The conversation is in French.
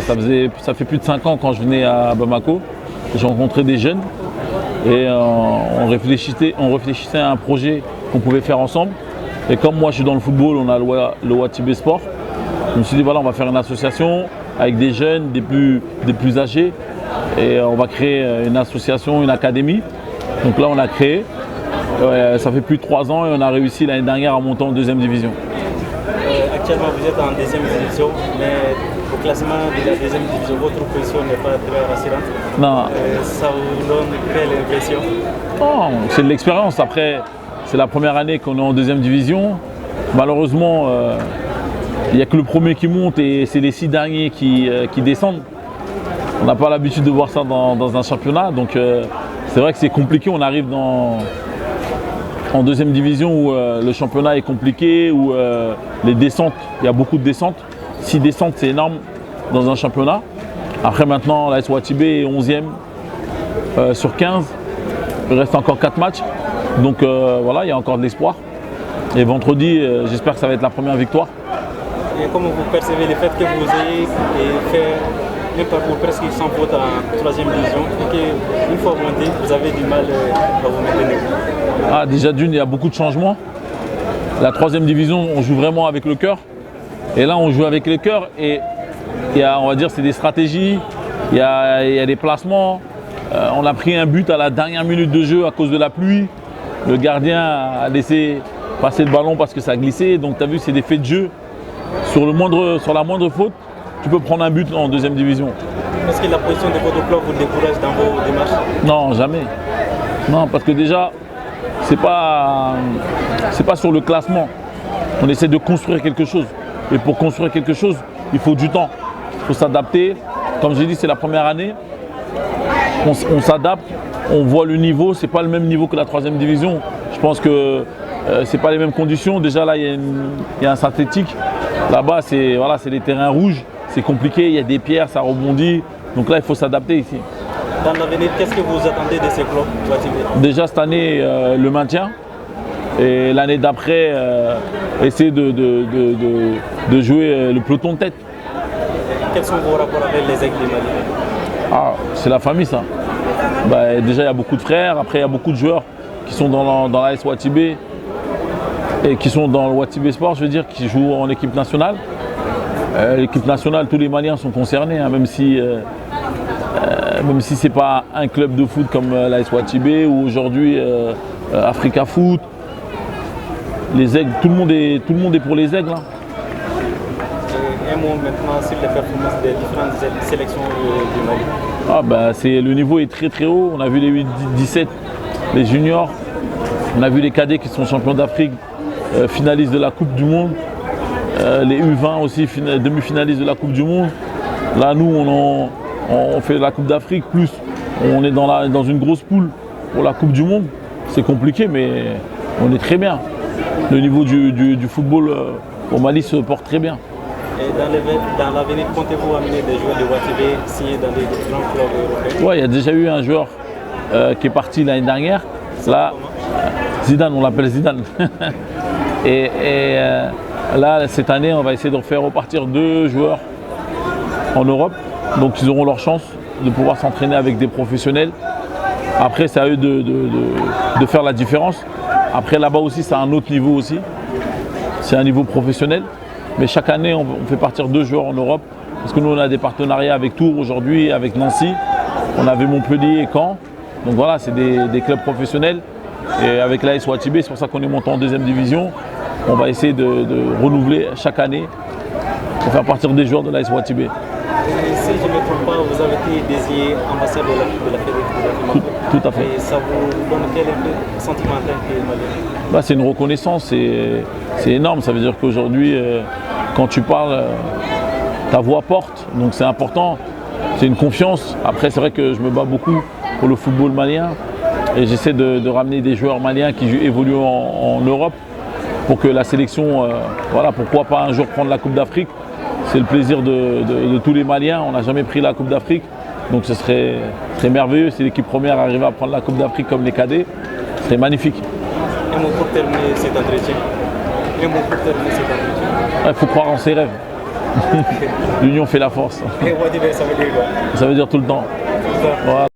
Ça fait plus de 5 ans quand je venais à Bamako. J'ai rencontré des jeunes et on réfléchissait à un projet qu'on pouvait faire ensemble. Et comme moi je suis dans le football, on a le Watibé Sport. Je me suis dit voilà, on va faire une association avec des jeunes, des plus âgés. Et on va créer une association, une académie. Donc là on a créé. Ça fait plus de 3 ans et on a réussi l'année dernière à monter en 2e division. Actuellement vous êtes en 2e division, mais au classement de la 2e division, votre position n'est pas très rassurante. Non. Ça vous donne quelle impression? Oh, c'est de l'expérience. Après, c'est la première année qu'on est en 2e division. Malheureusement, il n'y a que le premier qui monte et c'est les 6 derniers qui descendent. On n'a pas l'habitude de voir ça dans un championnat. Donc c'est vrai que c'est compliqué. On arrive en 2e division où le championnat est compliqué, où les descentes, il y a beaucoup de descentes. 6 descentes, c'est énorme dans un championnat. Après maintenant, l'AS Watibé est 11e sur 15. Il reste encore 4 matchs. Donc voilà, il y a encore de l'espoir. Et vendredi, j'espère que ça va être la première victoire. Et comment vous percevez le fait que vous ayez fait un parcours presque sans faute en 3e division et qu'une fois monté, vous avez du mal à vous maintenir? Déjà d'une, il y a beaucoup de changements. La 3e division, on joue vraiment avec le cœur. Et là, on joue avec le cœur et on va dire, c'est des stratégies, il y a des placements. On a pris un but à la dernière minute de jeu à cause de la pluie. Le gardien a laissé passer le ballon parce que ça glissait. Donc tu as vu, c'est des faits de jeu. Sur la moindre faute, tu peux prendre un but en 2e division. Est-ce que la position de votre club vous décourage dans vos démarches? Non, jamais. Non, parce que déjà, c'est pas sur le classement. On essaie de construire quelque chose. Et pour construire quelque chose, il faut du temps. Il faut s'adapter. Comme j'ai dit, c'est la première année. On s'adapte, on voit le niveau. Ce n'est pas le même niveau que la 3e division. Je pense que ce n'est pas les mêmes conditions. Déjà là, il y a un synthétique. Là-bas, c'est les terrains rouges. C'est compliqué, il y a des pierres, ça rebondit. Donc là, il faut s'adapter ici. Dans l'avenir, qu'est-ce que vous attendez de ces clubs? Déjà cette année, le maintien. Et l'année d'après, essayer de jouer le peloton de tête. Quels sont vos rapports avec les Aigles du Mali? C'est la famille ça. Déjà il y a beaucoup de frères, après il y a beaucoup de joueurs qui sont dans l'AS Watibé et qui sont dans le Watibé Sport, je veux dire, qui jouent en équipe nationale. L'équipe nationale, tous les Maliens sont concernés, hein, même si ce n'est pas un club de foot comme l'AS Watibé ou aujourd'hui Africa Foot. Les aigles, tout le monde est pour les aigles. Hein. Un mot maintenant sur les performances des différentes sélections du Mali. Le niveau est très très haut. On a vu les U17, les juniors. On a vu les cadets qui sont champions d'Afrique, finalistes de la Coupe du Monde. Les U20 aussi, demi-finalistes de la Coupe du Monde. Là, nous, on fait la Coupe d'Afrique, plus on est dans une grosse poule pour la Coupe du Monde. C'est compliqué, mais on est très bien. Le niveau du football au Mali se porte très bien. Et dans l'avenir, comptez-vous amener des joueurs de Watibé signés dans des grands clubs européens? Oui, il y a déjà eu un joueur qui est parti l'année dernière. Là, Zidane, on l'appelle Zidane. et là, cette année, on va essayer de faire repartir 2 joueurs en Europe. Donc ils auront leur chance de pouvoir s'entraîner avec des professionnels. Après, c'est à eux de faire la différence. Après, là-bas aussi, c'est un autre niveau aussi. C'est un niveau professionnel. Mais chaque année, on fait partir 2 joueurs en Europe. Parce que nous, on a des partenariats avec Tours aujourd'hui, avec Nancy. On avait Montpellier et Caen. Donc voilà, c'est des clubs professionnels. Et avec l'AS Watibé, c'est pour ça qu'on est monté en 2e division. On va essayer de renouveler chaque année pour faire partir des joueurs de l'AS Watibé. Si je ne me trompe pas, vous avez été désigné ambassadeur de la Fédération. Tout à fait. Et ça vous donne quel sentiment en tant que Malien? C'est une reconnaissance, c'est énorme. Ça veut dire qu'aujourd'hui, quand tu parles, ta voix porte, donc c'est important. C'est une confiance. Après, c'est vrai que je me bats beaucoup pour le football malien et j'essaie de ramener des joueurs maliens qui évoluent en Europe pour que la sélection, pourquoi pas un jour prendre la Coupe d'Afrique. C'est le plaisir de tous les Maliens. On n'a jamais pris la Coupe d'Afrique. Donc ce serait merveilleux si l'équipe première arrivait à prendre la Coupe d'Afrique comme les cadets. Ce serait magnifique. Un mot pour terminer cet entretien. Il faut croire en ses rêves. L'union fait la force. Et Wadibe, ça veut dire quoi? Ça veut dire tout le temps. Tout le temps. Voilà.